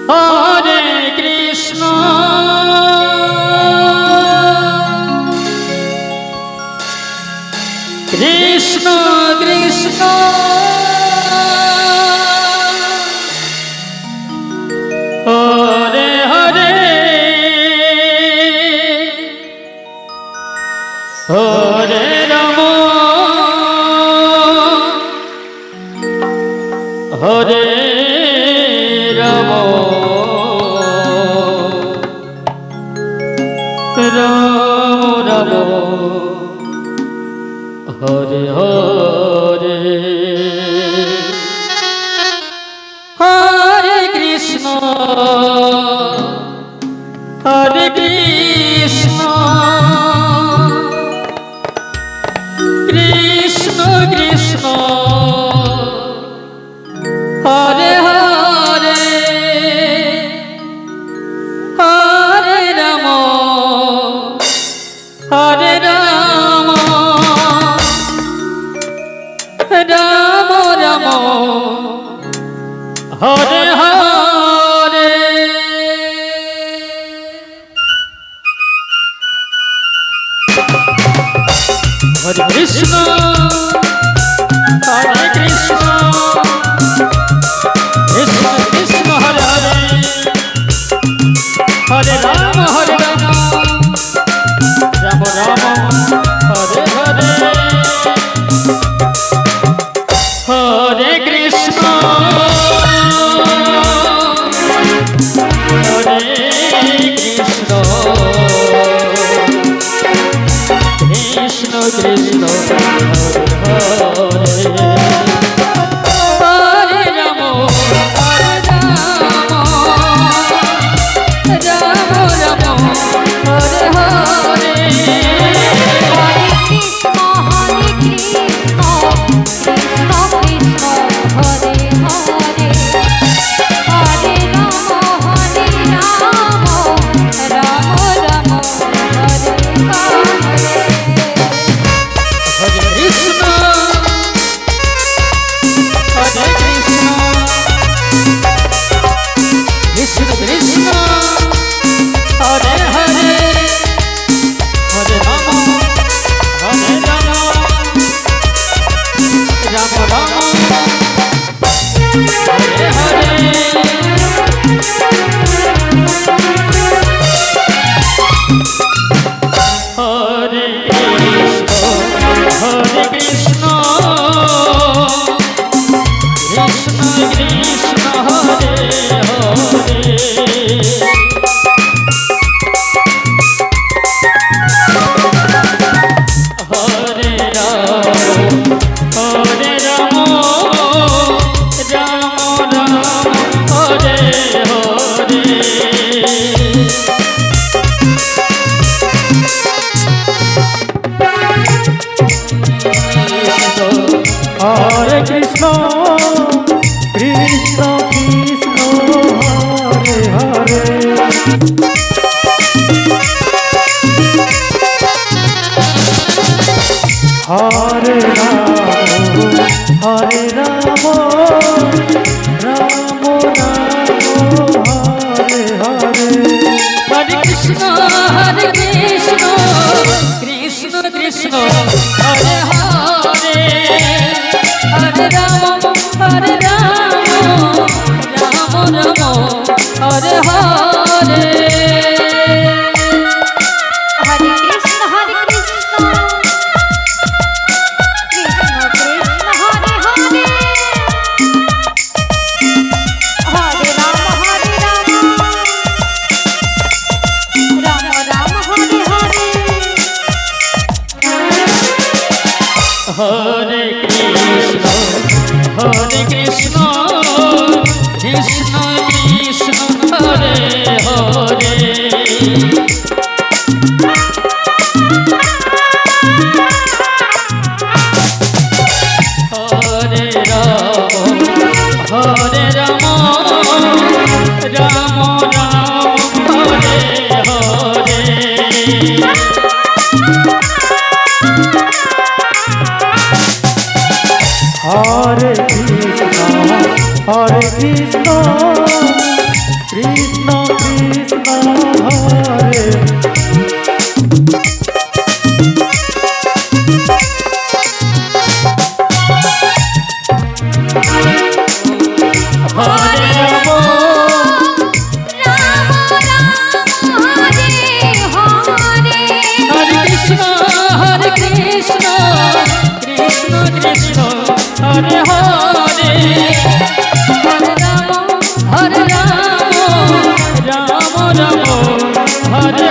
Hare Krishna Krishna Krishna Hare Hare Hare Ram Hare Ram Ram Ram Hare Hare Hare Krishna Hare Krishna Krishna Krishna Hare Hare Hare Ram Hare Ram Ram Ram Hare Hare Hare Krishna Hare Krishna Krishna Krishna Hare Hare Hare Ram Ram Ram Hare Hare Hare Krishna Hare Krishna Krishna Krishna Hare Hare Hare Ram Hare Ram Ram Ram Hare Hare Hare Krishna, Krishna Krishna, Hare Hare. Hare Rama, Hare Rama, Rama Rama, Hare Hare. Hare Krishna, Krishna Krishna, Hare Hare. Hare Ram, Hare Ram, Ram Ram, Hare Hare. Hare Krishna, Krishna Krishna, Hare Hare. Hare Ram, Hare Ram, Ram Ram, Hare Hare. Hare Krishna, Krishna Krishna, Hare Hare. Hare Ram, Hare Ram, Ram Ram, Hare Hare. Hare Krishna, Krishna Krishna Hare Hare Ram Hare Krishna Krishna Krishna Hare Hare Hare Ram Ram Hare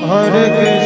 Hare